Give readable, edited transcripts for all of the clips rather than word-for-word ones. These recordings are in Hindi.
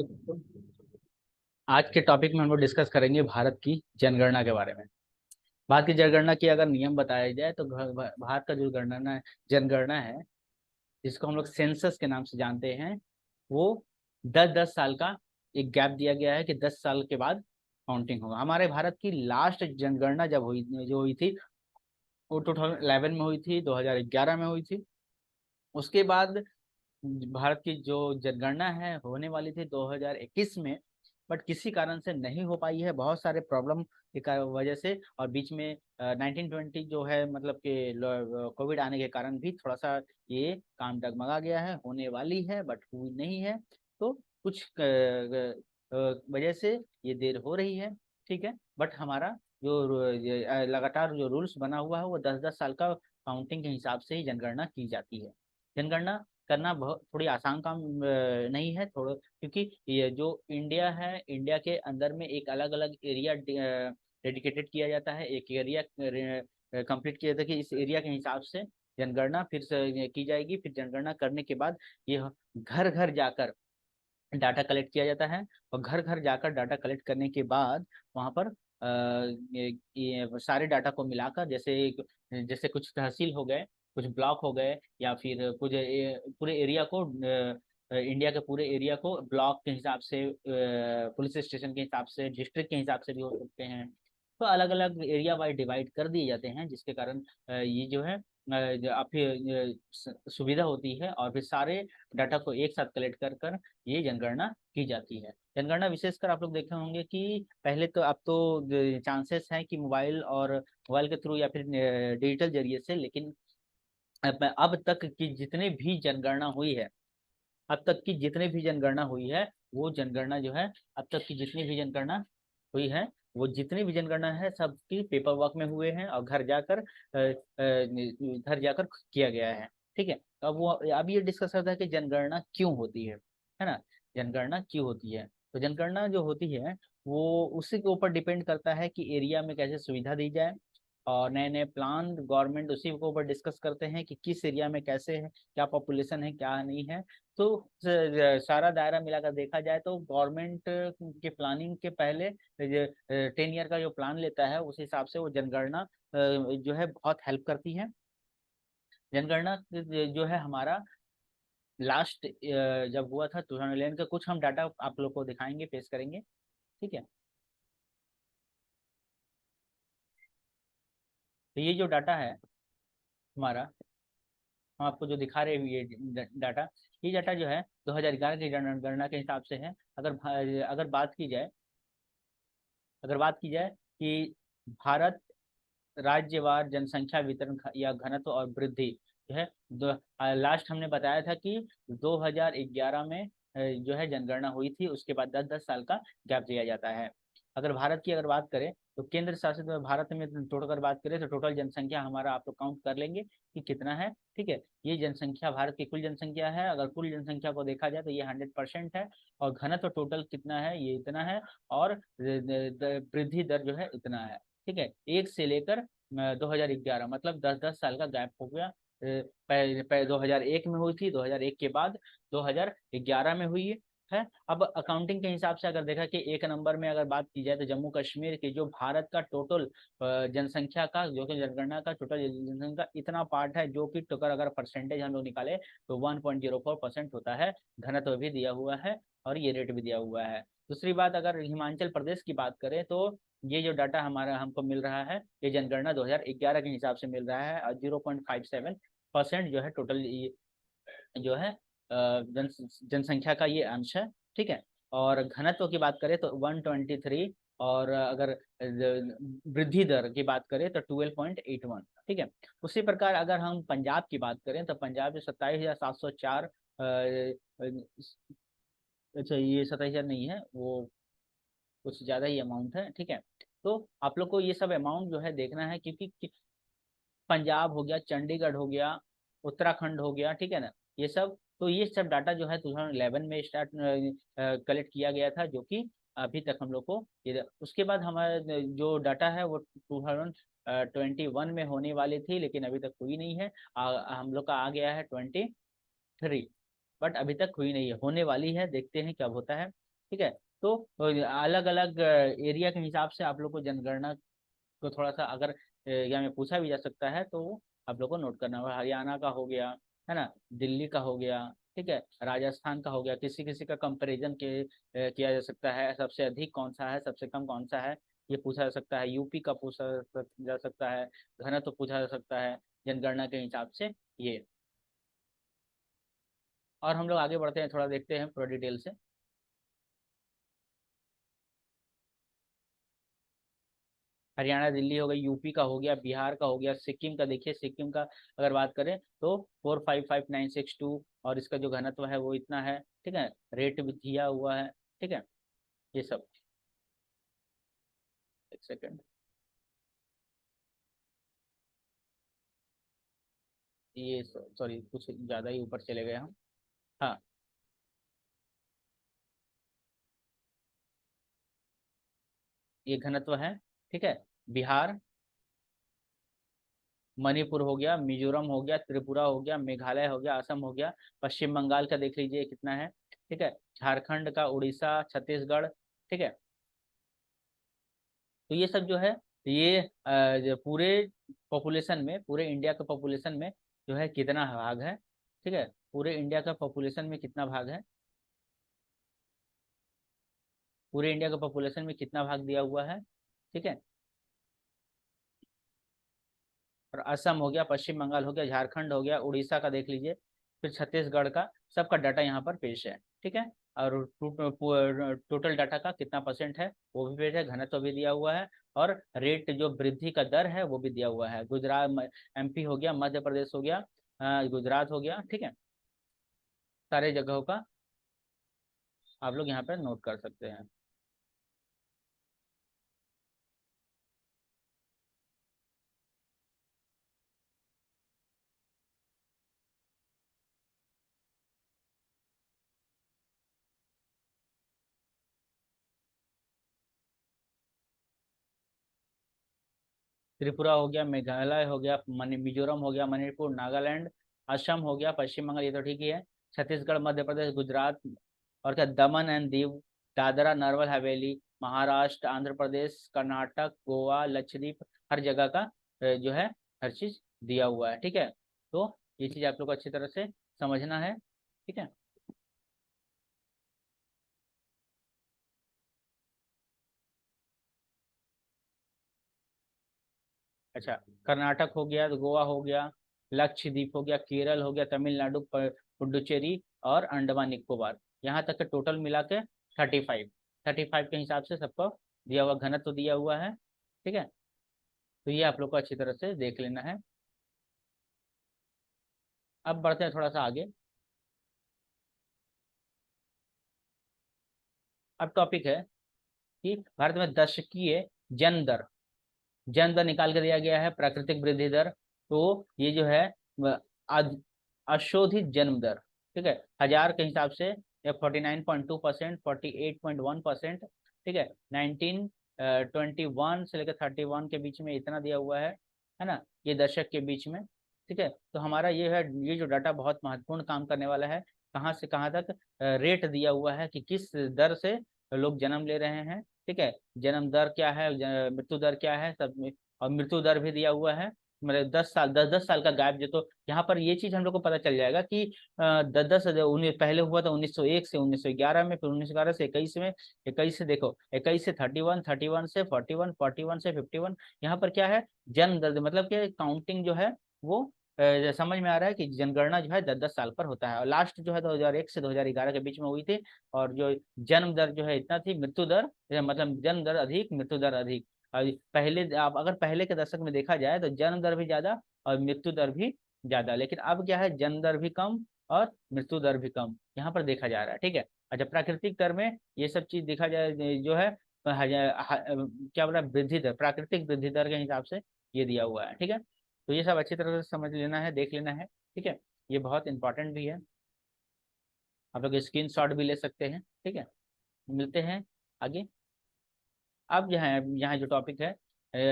तो आज के टॉपिक में हम लोग डिस्कस करेंगे भारत की जनगणना के बारे में। भारत की जनगणना की अगर नियम बताया जाए तो भारत का जो गणना जनगणना है, जिसको हम लोग सेंसस के नाम से जानते हैं, वो 10-10 साल का एक गैप दिया गया है कि 10 साल के बाद काउंटिंग होगा। हमारे भारत की लास्ट जनगणना जो हुई थी वो 2011 में हुई थी, 2011 में हुई थी। उसके बाद भारत की जो जनगणना है होने वाली थी 2021 में, बट किसी कारण से नहीं हो पाई है, बहुत सारे प्रॉब्लम की वजह से। और बीच में 1920 जो है, मतलब कि कोविड आने के कारण भी थोड़ा सा ये काम डगमगा गया है। होने वाली है बट हुई नहीं है, तो कुछ वजह से ये देर हो रही है। ठीक है, बट हमारा जो लगातार जो रूल्स बना हुआ है वो 10-10 साल का काउंटिंग के हिसाब से ही जनगणना की जाती है। जनगणना करना बहुत थोड़ी आसान काम नहीं है थोड़ा, क्योंकि ये जो इंडिया है, इंडिया के अंदर में एक अलग अलग एरिया डेडिकेटेड किया जाता है। एक एरिया कंप्लीट किया जाता है कि इस एरिया के हिसाब से जनगणना फिर से की जाएगी। फिर जनगणना करने के बाद ये घर घर जाकर डाटा कलेक्ट किया जाता है, और घर घर जाकर डाटा कलेक्ट करने के बाद वहाँ पर ये सारे डाटा को मिलाकर, जैसे जैसे कुछ तहसील हो गए, कुछ ब्लॉक हो गए, या फिर कुछ पूरे एरिया को इंडिया के पूरे एरिया को ब्लॉक के हिसाब से, पुलिस स्टेशन के हिसाब से, डिस्ट्रिक्ट के हिसाब से भी हो सकते हैं। तो अलग अलग एरिया वाइज डिवाइड कर दिए जाते हैं, जिसके कारण ये जो है आपकी सुविधा होती है, और फिर सारे डाटा को एक साथ कलेक्ट कर कर ये जनगणना की जाती है। जनगणना विशेषकर आप लोग देखे होंगे कि पहले तो अब तो चांसेस हैं कि मोबाइल के थ्रू या फिर डिजिटल जरिए से, लेकिन अब तक की जितने भी जनगणना हुई है, अब तक की जितने भी जनगणना हुई है, वो जनगणना जो है, अब तक की जितनी भी जनगणना हुई है, वो जितनी भी जनगणना है सबकी पेपर वर्क में हुए हैं, और घर जाकर किया गया है। ठीक है, तो अब ये डिस्कस करता है कि जनगणना क्यों होती है ना। जनगणना क्यों होती है? तो जनगणना जो होती है वो उसी के ऊपर डिपेंड करता है कि एरिया में कैसे सुविधा दी जाए, और नए नए प्लान गवर्नमेंट उसी के ऊपर डिस्कस करते हैं कि किस एरिया में कैसे है, क्या पॉपुलेशन है, क्या नहीं है। तो सारा दायरा मिलाकर देखा जाए तो गवर्नमेंट के प्लानिंग के पहले 10 ईयर का जो प्लान लेता है, उस हिसाब से वो जनगणना जो है बहुत हेल्प करती है। जनगणना जो है हमारा लास्ट जब हुआ था 2011 का, कुछ हम डाटा आप लोग को दिखाएंगे, पेश करेंगे। ठीक है, तो ये जो डाटा है हमारा, हम आपको जो दिखा रहे हैं ये डाटा, ये डाटा जो है 2011 की जनगणना के हिसाब से है। अगर बात की जाए कि भारत राज्यवार जनसंख्या वितरण या घनत्व और वृद्धि जो है, लास्ट हमने बताया था कि 2011 में जो है जनगणना हुई थी, उसके बाद 10-10 साल का गैप दिया जाता है। अगर भारत की अगर बात करें तो केंद्र शासित भारत में टोटल अगर बात करें तो टोटल जनसंख्या हमारा, आप लोग काउंट कर लेंगे कि कितना है। ठीक है, ये जनसंख्या भारत की कुल जनसंख्या है। अगर कुल जनसंख्या को देखा जाए तो ये 100% है, और घनत्व टोटल कितना है, ये इतना है, और वृद्धि दर जो है इतना है। ठीक है, 1 से लेकर 2011, मतलब 10-10 साल का गैप हो गया। पहले 2001 में हुई थी, 2001 के बाद 2011 में हुई है। अब अकाउंटिंग के हिसाब से अगर देखा कि एक नंबर में अगर बात की जाए तो जम्मू कश्मीर की जो भारत का टोटल जनसंख्या का, जो कि जनगणना का टोटल जनसंख्या का इतना पार्ट है, जो कि टोटल अगर परसेंटेज हम लोग निकाले तो 1.04% होता है। घनत्व भी दिया हुआ है और ये रेट भी दिया हुआ है। दूसरी बात, अगर हिमाचल प्रदेश की बात करें तो ये जो डाटा हमारा हमको मिल रहा है, ये जनगणना 2011 के हिसाब से मिल रहा है, और 0.57% जो है टोटल जो है जनसंख्या का ये अंश है। ठीक है, और घनत्व की बात करें तो 123, और अगर वृद्धि दर की बात करें तो 12.81। ठीक है, उसी प्रकार अगर हम पंजाब की बात करें तो पंजाब जो 27,704, अच्छा ये 27,000 नहीं है, वो कुछ ज़्यादा ही अमाउंट है। ठीक है, तो आप लोग को ये सब अमाउंट जो है देखना है, क्योंकि पंजाब हो गया, चंडीगढ़ हो गया, उत्तराखंड हो गया, ठीक है ना, ये सब डाटा जो है 2011 में स्टार्ट कलेक्ट किया गया था, जो कि अभी तक हम लोग को उसके बाद हमारा जो डाटा है वो 2021 में होने वाली थी, लेकिन अभी तक हुई नहीं है। हम लोग का आ गया है 23, बट अभी तक हुई नहीं है, होने वाली है, देखते हैं कब होता है। ठीक है। तो अलग अलग एरिया के हिसाब से आप लोग को जनगणना को थोड़ा सा अगर या में पूछा भी जा सकता है तो आप लोग को नोट करना होगा। हरियाणा का हो गया, है ना, दिल्ली का हो गया, ठीक है, राजस्थान का हो गया, किसी किसी का कंपैरिजन किया जा सकता है, सबसे अधिक कौन सा है, सबसे कम कौन सा है, ये पूछा जा सकता है। यूपी का पूछा जा सकता है, घनत्व पूछा जा सकता है जनगणना के हिसाब से ये। और हम लोग आगे बढ़ते हैं, थोड़ा देखते हैं पूरा डिटेल से। हरियाणा दिल्ली हो गई, यूपी का हो गया, बिहार का हो गया, सिक्किम का देखिए, सिक्किम का अगर बात करें तो 455962, और इसका जो घनत्व है वो इतना है, ठीक है, रेट भी दिया हुआ है, ठीक है, ये सब। एक सेकेंड, ये सॉरी कुछ ज़्यादा ही ऊपर चले गए हम। हाँ, ये घनत्व है, ठीक है। बिहार, मणिपुर हो गया, मिजोरम हो गया, त्रिपुरा हो गया, मेघालय हो गया, असम हो गया, पश्चिम बंगाल का देख लीजिए कितना है, ठीक है, झारखंड का, उड़ीसा, छत्तीसगढ़, ठीक है। तो ये सब जो है, ये जो पूरे पॉपुलेशन में, पूरे इंडिया के पॉपुलेशन में जो है कितना भाग है, ठीक है, पूरे इंडिया का पॉपुलेशन में कितना भाग है, पूरे इंडिया का पॉपुलेशन में कितना भाग दिया हुआ है, ठीक है। और असम हो गया, पश्चिम बंगाल हो गया, झारखंड हो गया, उड़ीसा का देख लीजिए, फिर छत्तीसगढ़ का, सबका डाटा यहाँ पर पेश है, ठीक है। और टोटल डाटा का कितना परसेंट है वो भी पेश है, घनत्व भी दिया हुआ है, और रेट जो वृद्धि का दर है वो भी दिया हुआ है। गुजरात, एमपी हो गया, मध्य प्रदेश हो गया, गुजरात हो गया, ठीक है, सारे जगहों का आप लोग यहाँ पर नोट कर सकते हैं। त्रिपुरा हो गया, मेघालय हो गया, मिजोरम हो गया, मणिपुर, नागालैंड, असम हो गया, पश्चिम बंगाल, ये तो ठीक ही है, छत्तीसगढ़, मध्य प्रदेश, गुजरात, और क्या, दमन एंड दीव, दादरा नरवल हवेली, महाराष्ट्र, आंध्र प्रदेश, कर्नाटक, गोवा, लक्षद्वीप, हर जगह का जो है हर चीज दिया हुआ है, ठीक है। तो ये चीज आप लोग को अच्छी तरह से समझना है, ठीक है। अच्छा, कर्नाटक हो गया, गोवा हो गया, लक्षद्वीप हो गया, केरल हो गया, तमिलनाडु, पुडुचेरी, और अंडमान निकोबार, यहाँ तक के टोटल मिला के 35, 35 के हिसाब से सबको दिया हुआ, घनत्व दिया हुआ है, ठीक है। तो ये आप लोग को अच्छी तरह से देख लेना है। अब बढ़ते हैं थोड़ा सा आगे। अब टॉपिक है कि भारत में दशकीय जन्म दर, जन्म दर निकाल के दिया गया है, प्राकृतिक वृद्धि दर। तो ये जो है अध- अशोधित जन्म दर, ठीक है, हजार के हिसाब से, या 49.2%, 48.1%, ठीक है, 1921 से लेकर 31 के बीच में इतना दिया हुआ है ना, ये दशक के बीच में, ठीक है। तो हमारा ये है, ये जो डाटा बहुत महत्वपूर्ण काम करने वाला है, कहाँ से कहाँ तक रेट दिया हुआ है कि किस दर से लोग जन्म ले रहे हैं, ठीक है, जन्म दर क्या है, मृत्यु दर क्या है, सब में, और मृत्यु दर भी दिया हुआ है, मतलब 10 साल, 10 10 साल का गैप जो, तो यहाँ पर ये चीज हम लोग को पता चल जाएगा कि 10 10 उन्नीस पहले हुआ था 1901 से 1911 में, फिर 1911 से 21 में, 21 से देखो, 21 से 31, 31 से 41, 41 से 51, यहाँ पर क्या है, जन्म दर, मतलब कि काउंटिंग जो है वो समझ में आ रहा है कि जनगणना जो है 10 10 साल पर होता है, और लास्ट जो है 2001 से 2011 के बीच में हुई थी। और जो जन्म दर जो है इतना थी, मृत्यु दर, मतलब जन्म दर अधिक, मृत्यु दर अधिक। और पहले आप अगर पहले के दशक में देखा जाए तो जन्म दर भी ज्यादा और मृत्यु दर भी ज्यादा, लेकिन अब क्या है, जन्म दर भी कम और मृत्यु दर भी कम यहाँ पर देखा जा रहा है, ठीक है। अच्छा, प्राकृतिक दर में ये सब चीज देखा जाए जो है, क्या बोला, वृद्धि दर, प्राकृतिक वृद्धि दर के हिसाब से ये दिया हुआ है, ठीक है। तो ये सब अच्छी तरह से समझ लेना है, देख लेना है, ठीक है, ये बहुत इंपॉर्टेंट भी है। आप लोग स्क्रीन शॉट भी ले सकते हैं, ठीक है। मिलते हैं आगे। अब यहाँ जो टॉपिक है,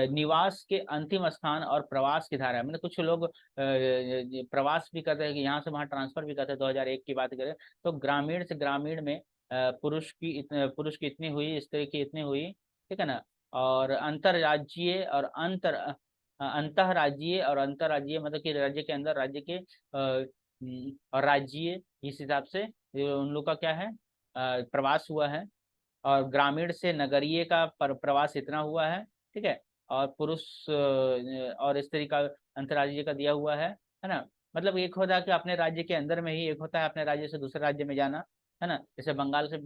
निवास के अंतिम स्थान और प्रवास की धारा, मतलब कुछ लोग प्रवास भी करते हैं कि यहाँ से वहाँ ट्रांसफर भी करते हैं, 2001 की बात करें तो ग्रामीण से ग्रामीण में पुरुष की इतनी हुई, स्त्री की इतनी हुई, ठीक है ना। और अंतरराज्यीय और अंतरराज्यीय और अंतरराज्यीय मतलब कि राज्य के अंदर, राज्य के और राज्यीय, इस हिसाब से उन लोग का क्या है, प्रवास हुआ है। और ग्रामीण से नगरीय का प्रवास इतना हुआ है, ठीक है। और पुरुष और स्त्री का अंतर्राज्यीय का दिया हुआ है ना। मतलब एक होता है कि अपने राज्य के अंदर में ही, एक होता है अपने राज्य से दूसरे राज्य में जाना, है ना। जैसे बंगाल से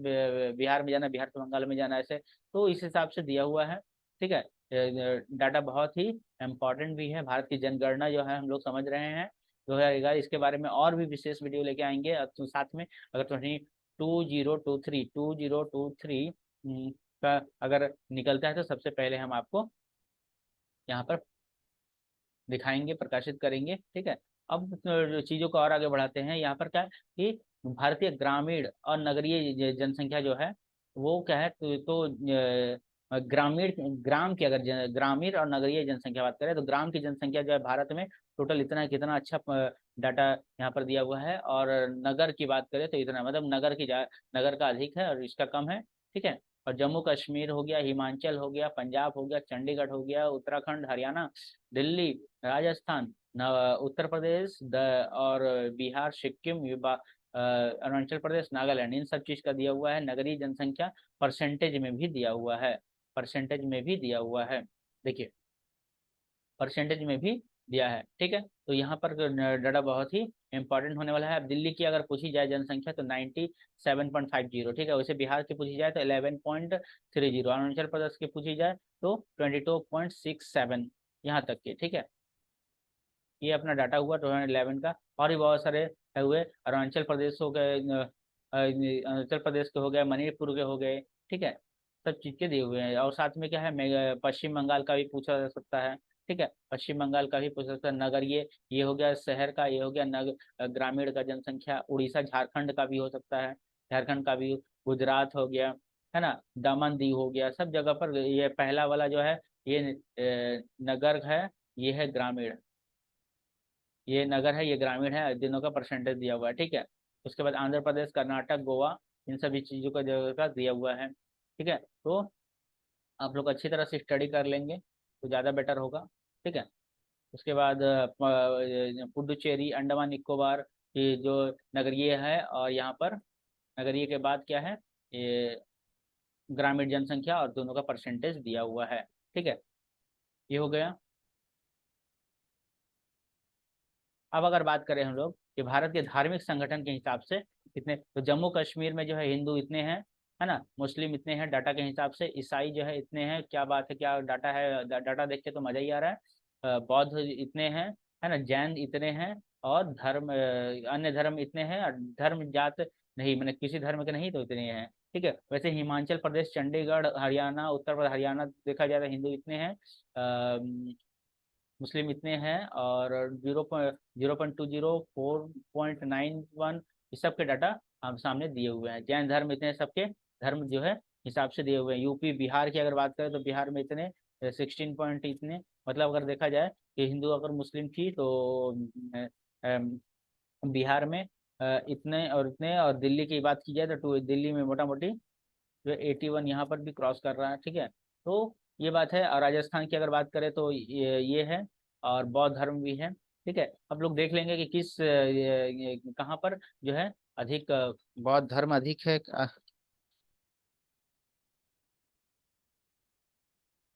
बिहार में जाना, बिहार से बंगाल में जाना, ऐसे। तो इस हिसाब से दिया हुआ है, ठीक है। डाटा बहुत ही इम्पोर्टेंट भी है। भारत की जनगणना जो है हम लोग समझ रहे हैं 2011, इसके बारे में और भी विशेष वीडियो लेके आएंगे। अब तो साथ में अगर 2023 का अगर निकलता है तो सबसे पहले हम आपको यहाँ पर दिखाएंगे, प्रकाशित करेंगे, ठीक है। अब चीज़ों को और आगे बढ़ाते हैं। यहाँ पर क्या है कि भारतीय ग्रामीण और नगरीय जनसंख्या जो है वो क्या है, ग्रामीण ग्राम की, अगर ग्रामीण और नगरीय जनसंख्या बात करें तो ग्राम की जनसंख्या जो है भारत में टोटल इतना है, कितना अच्छा डाटा यहाँ पर दिया हुआ है। और नगर की बात करें तो इतना, मतलब नगर का अधिक है और इसका कम है, ठीक है। और जम्मू कश्मीर हो गया, हिमाचल हो गया, पंजाब हो गया, चंडीगढ़ हो गया, उत्तराखंड, हरियाणा, दिल्ली, राजस्थान, उत्तर प्रदेश, और बिहार, सिक्किम, अरुणाचल प्रदेश, नागालैंड, इन सब चीज का दिया हुआ है। नगरीय जनसंख्या परसेंटेज में भी दिया हुआ है, परसेंटेज में भी दिया हुआ है, देखिए परसेंटेज में भी दिया है, ठीक है। तो यहाँ पर डाटा बहुत ही इंपॉर्टेंट होने वाला है। अब दिल्ली की अगर पूछी जाए जनसंख्या तो 97.50, ठीक है। वैसे बिहार की पूछी जाए तो 11.30, अरुणाचल प्रदेश की पूछी जाए तो 22.67, यहाँ तक के, ठीक है। ये अपना डाटा हुआ 2011 का। और भी बहुत सारे हुए, अरुणाचल प्रदेश हो गए, अरुणाचल प्रदेश के हो गए, मणिपुर के हो गए, ठीक है। सब चीज के दिए हुए हैं। और साथ में क्या है, पश्चिम बंगाल का भी पूछा जा सकता है, ठीक है। पश्चिम बंगाल का भी पूछा सकता है। नगर ये हो गया शहर का, ये हो गया ग्रामीण का जनसंख्या। उड़ीसा झारखंड का भी हो सकता है, झारखंड का भी। गुजरात हो गया, है ना। दमन दीव हो गया, सब जगह पर ये पहला वाला जो है ये नगर है, ये है ग्रामीण। ये नगर है, ये ग्रामीण है, दिनों का परसेंटेज दिया हुआ है, ठीक है। उसके बाद आंध्र प्रदेश, कर्नाटक, गोवा, इन सभी चीज़ों का जगह का दिया हुआ है, ठीक है। तो आप लोग अच्छी तरह से स्टडी कर लेंगे तो ज़्यादा बेटर होगा, ठीक है। उसके बाद पुडुचेरी, अंडमान निकोबार, ये जो नगरीय है। और यहाँ पर नगरीय के बाद क्या है, ये ग्रामीण जनसंख्या और दोनों का परसेंटेज दिया हुआ है, ठीक है। ये हो गया। अब अगर बात करें हम लोग कि भारत के धार्मिक संगठन के हिसाब से कितने, तो जम्मू कश्मीर में जो है हिंदू इतने हैं, है ना। मुस्लिम इतने हैं डाटा के हिसाब से, ईसाई जो है इतने हैं। क्या बात है, क्या डाटा है, डाटा देख के तो मजा ही आ रहा है। बौद्ध इतने हैं, है ना। जैन इतने हैं। और अन्य धर्म इतने हैं। और धर्म जात नहीं, मैंने किसी धर्म के नहीं, तो इतने हैं, ठीक है। वैसे हिमाचल प्रदेश, चंडीगढ़, हरियाणा, उत्तर प्रदेश, हरियाणा देखा जाए तो हिंदू इतने हैं, मुस्लिम इतने हैं। और 0.20, 4.91, इस सब के डाटा हम सामने दिए हुए हैं। जैन धर्म इतने, सबके धर्म जो है हिसाब से दिए हुए हैं। यूपी बिहार की अगर बात करें तो बिहार में इतने 16 पॉइंट इतने, मतलब अगर देखा जाए कि हिंदू अगर मुस्लिम थी तो बिहार में इतने और इतने। और दिल्ली की बात की जाए तो दिल्ली में मोटा मोटी जो 81 यहाँ पर भी क्रॉस कर रहा है, ठीक है। तो ये बात है। और राजस्थान की अगर बात करें तो ये है। और बौद्ध धर्म भी है, ठीक है। अब लोग देख लेंगे कि किस कहाँ पर जो है अधिक बौद्ध धर्म अधिक है,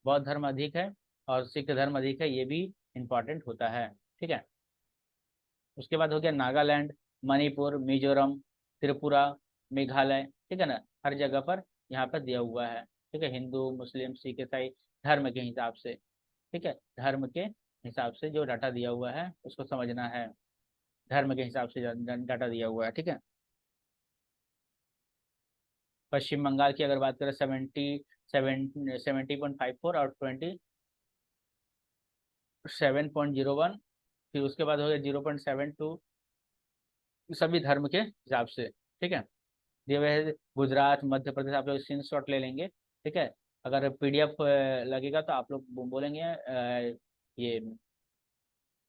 बौद्ध धर्म अधिक है और सिख धर्म अधिक है, ये भी इम्पोर्टेंट होता है, ठीक है। उसके बाद हो गया नागालैंड, मणिपुर, मिजोरम, त्रिपुरा, मेघालय, ठीक है ना। हर जगह पर यहाँ पर दिया हुआ है, ठीक है। हिंदू, मुस्लिम, सिख, ईसाई धर्म के हिसाब से, ठीक है। धर्म के हिसाब से जो डाटा दिया हुआ है उसको समझना है। धर्म के हिसाब से डाटा दिया हुआ है, ठीक है। पश्चिम बंगाल की अगर बात करें 70.54 और 27.01, फिर उसके बाद हो गया 0.72, सभी धर्म के हिसाब से, ठीक है। दिए हुए हैं गुजरात, मध्य प्रदेश, आप लोग स्क्रीन शॉट ले लेंगे, ठीक है। अगर पीडीएफ लगेगा तो आप लोग बोलेंगे, ये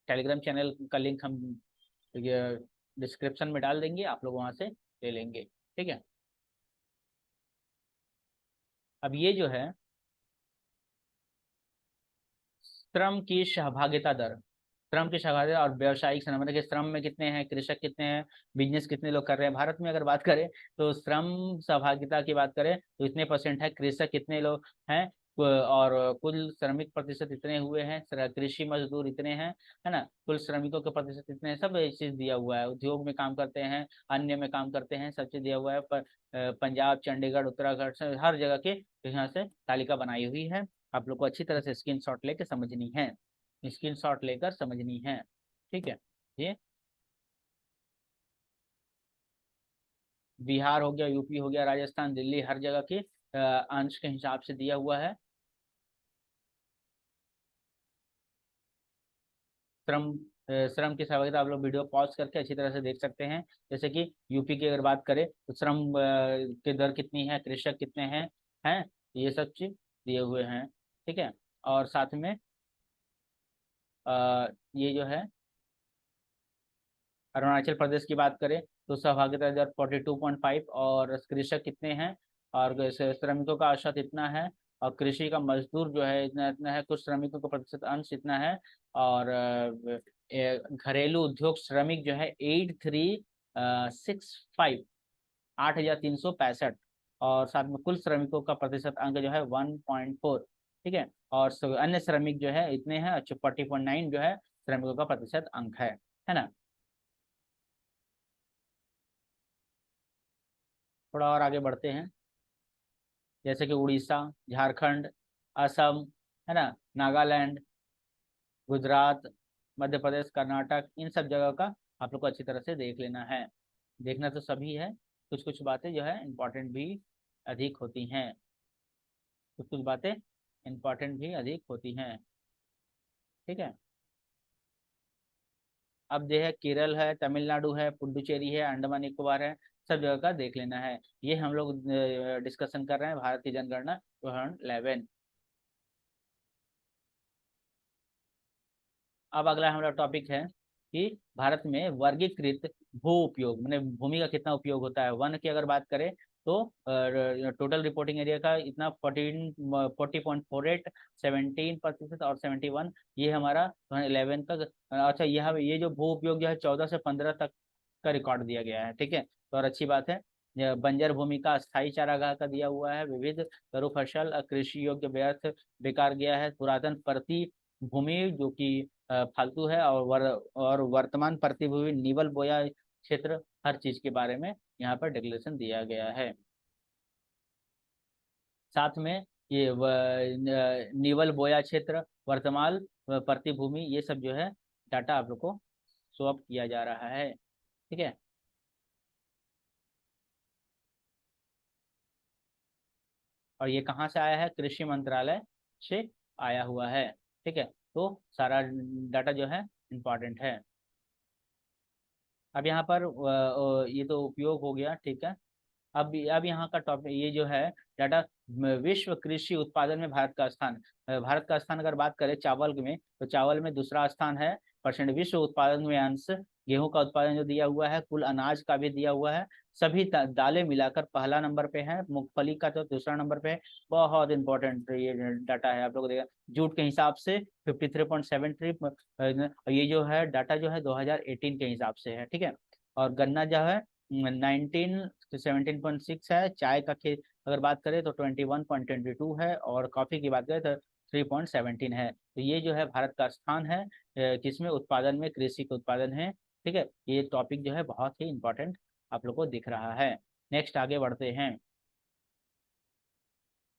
टेलीग्राम चैनल का लिंक हम ये डिस्क्रिप्शन में डाल देंगे, आप लोग वहाँ से ले लेंगे, ठीक है। अब ये जो है श्रम की सहभागिता दर, श्रम की सहभागिता और व्यावसायिक श्रम, मतलब कि श्रम में कितने हैं, कृषक कितने हैं, बिजनेस कितने लोग कर रहे हैं। भारत में अगर बात करें तो श्रम सहभागिता की बात करें तो इतने परसेंट है, कृषक कितने लोग हैं, और कुल श्रमिक प्रतिशत इतने हुए हैं, कृषि मजदूर इतने हैं, है ना, कुल श्रमिकों के प्रतिशत इतने हैं, सब ये चीज दिया हुआ है। उद्योग में काम करते हैं, अन्य में काम करते हैं, सब चीज दिया हुआ है। पर पंजाब, चंडीगढ़, उत्तराखंड से हर जगह की यहाँ से तालिका बनाई हुई है। आप लोग को अच्छी तरह से स्क्रीनशॉट लेके समझनी है, स्क्रीनशॉट लेकर समझनी है, ठीक है। ये बिहार हो गया, यूपी हो गया, राजस्थान, दिल्ली, हर जगह की अंश के हिसाब से दिया हुआ है। श्रम श्रम की सहभागिता आप लोग वीडियो पॉज करके अच्छी तरह से देख सकते हैं। जैसे कि यूपी की अगर बात करें तो श्रम की दर कितनी है, कृषक कितने हैं, ये सब चीज दिए हुए हैं, ठीक है। और साथ में ये जो है अरुणाचल प्रदेश की बात करें तो सहभागिता दर 42.5, और कृषक कितने हैं, और श्रमिकों का औसत इतना है, और कृषि का मजदूर जो है इतना इतना है, कुछ श्रमिकों का प्रतिशत अंश इतना है, और घरेलू उद्योग श्रमिक जो है 8365, 8365, और साथ में कुल श्रमिकों का प्रतिशत अंक जो है 1.4, ठीक है। और अन्य श्रमिक जो है इतने हैं, 40.9 जो है श्रमिकों का प्रतिशत अंक है ना। थोड़ा और आगे बढ़ते हैं। जैसे कि उड़ीसा, झारखंड, असम, है ना, नागालैंड, गुजरात, मध्य प्रदेश, कर्नाटक, इन सब जगह का आप लोग को अच्छी तरह से देख लेना है। देखना तो सभी है, कुछ कुछ बातें जो है इम्पोर्टेंट भी अधिक होती हैं, कुछ कुछ बातें इम्पोर्टेंट भी अधिक होती हैं, ठीक है। अब जो है केरल है, तमिलनाडु है, पुडुचेरी है, अंडमान निकोबार है, सब जगह का देख लेना है। ये हम लोग डिस्कशन कर रहे हैं भारत की जनगणना 2011। अब अगला हमारा टॉपिक है कि भारत में वर्गीकृत भू उपयोग, मैंने भूमि का कितना उपयोग होता है। वन की अगर बात करें तो टोटल रिपोर्टिंग एरिया का इतना 40.48, 17%, और 71, ये हमारा 2011 का। अच्छा, यह ये जो भू उपयोग जो है 14 से 15 तक का रिकॉर्ड दिया गया है, ठीक है, तो और अच्छी बात है। बंजर भूमि का अस्थायी चारागाह का दिया हुआ है, विविध तरु फसल, कृषि योग्य व्यर्थ बेकार गया है, पुरातन प्रति भूमि जो कि फालतू है, और वर्तमान प्रतिभूमि, निवल बोया क्षेत्र, हर चीज के बारे में यहाँ पर डिक्लेरेशन दिया गया है। साथ में ये निवल बोया क्षेत्र, वर्तमान प्रतिभूमि, ये सब जो है डाटा आप लोग को शो अप किया जा रहा है, ठीक है। और ये कहाँ से आया है, कृषि मंत्रालय से आया हुआ है, ठीक है। तो सारा डाटा जो है इम्पोर्टेंट है। अब यहाँ पर ये तो उपयोग हो गया, ठीक है। अब यहाँ का टॉपिक ये जो है डाटा, विश्व कृषि उत्पादन में भारत का स्थान। भारत का स्थान अगर बात करें चावल में तो चावल में दूसरा स्थान है परसेंट, विश्व उत्पादन में अंश, गेहूं का उत्पादन जो दिया हुआ है, कुल अनाज का भी दिया हुआ है, सभी दालें मिलाकर पहला नंबर पे है, मूंगफली का तो दूसरा नंबर पे है। बहुत इंपॉर्टेंट ये डाटा है, आप लोग देखा, जूट के हिसाब से 53.73, ये जो है डाटा जो है 2018 के हिसाब से है, ठीक है। और गन्ना जो है 17.6 है, चाय का खेत अगर बात करें तो 21.22 है, और कॉफी की बात करें तो 3.17 है। तो ये जो है भारत का स्थान है किसमें, उत्पादन में, कृषि के उत्पादन है, ठीक है। ये टॉपिक जो है बहुत ही इंपॉर्टेंट आप लोग को दिख रहा है। नेक्स्ट आगे बढ़ते हैं।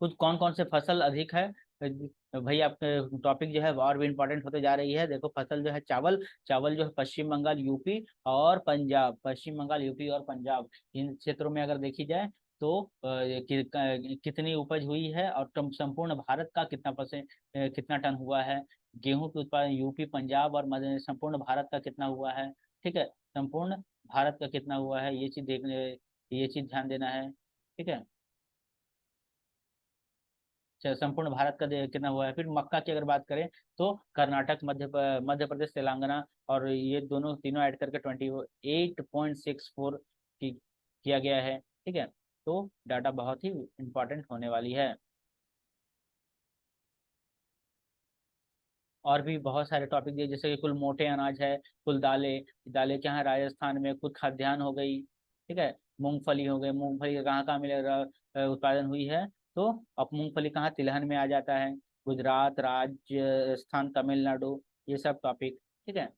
कुछ कौन कौन से फसल अधिक है भाई, आपके टॉपिक जो है और भी इम्पोर्टेंट होते जा रही है। देखो फसल जो है चावल, चावल जो है पश्चिम बंगाल, यूपी और पंजाब, पश्चिम बंगाल, यूपी और पंजाब, इन क्षेत्रों में अगर देखी जाए तो कितनी उपज हुई है, और संपूर्ण भारत का कितना परसेंट, कितना टन हुआ है। गेहूं के उत्पादन यूपी, पंजाब और संपूर्ण भारत का कितना हुआ है, ठीक है, संपूर्ण भारत का कितना हुआ है, ये चीज देखने, ये चीज ध्यान देना है, ठीक है। संपूर्ण भारत का कितना हुआ है। फिर मक्का की अगर बात करें तो कर्नाटक, मध्य प्रदेश, तेलंगाना, और ये दोनों तीनों ऐड करके 28.64 की किया गया है, ठीक है। तो डाटा बहुत ही इंपॉर्टेंट होने वाली है। और भी बहुत सारे टॉपिक दिए, जैसे कि कुल मोटे अनाज है, कुल दालें, दालें क्या है राजस्थान में, कुल खाद्यान्न हो गई, ठीक है। मूंगफली हो गई, मूंगफली का कहाँ कहाँ मिलेगा, उत्पादन हुई है, तो अब मूंगफली कहाँ, तिलहन में आ जाता है, गुजरात, राजस्थान, तमिलनाडु, ये सब टॉपिक, ठीक है।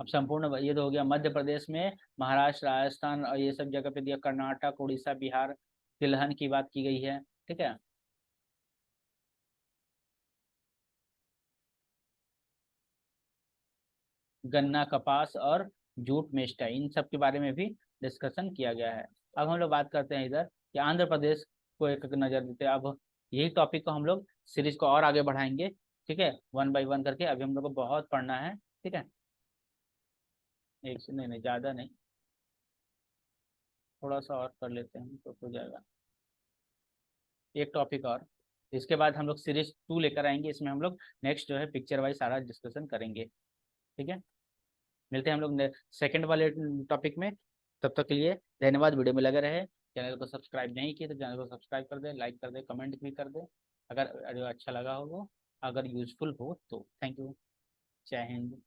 अब संपूर्ण ये तो हो गया मध्य प्रदेश में, महाराष्ट्र, राजस्थान और ये सब जगह पे दिया, कर्नाटक, उड़ीसा, बिहार, तिलहन की बात की गई है, ठीक है। गन्ना, कपास और जूट, मेस्टा, इन सब के बारे में भी डिस्कशन किया गया है। अब हम लोग बात करते हैं इधर कि आंध्र प्रदेश को एक नज़र देते हैं। अब यही टॉपिक को हम लोग सीरीज को और आगे बढ़ाएंगे, ठीक है, वन बाय वन करके। अभी हम लोग को बहुत पढ़ना है, ठीक है। एक से नहीं, नहीं ज़्यादा नहीं, थोड़ा सा और कर लेते हैं तो हो जाएगा, एक टॉपिक और। इसके बाद हम लोग सीरीज 2 लेकर आएंगे, इसमें हम लोग नेक्स्ट जो है पिक्चर वाइज सारा डिस्कशन करेंगे, ठीक है। मिलते हैं हम लोग सेकंड वाले टॉपिक में। तब तक के लिए धन्यवाद, वीडियो में लगे रहे। चैनल को सब्सक्राइब नहीं किए तो चैनल को सब्सक्राइब कर दे, लाइक कर दे, कमेंट भी कर दे, अगर अच्छा लगा हो, अगर यूजफुल हो तो। Thank you. जय हिंद।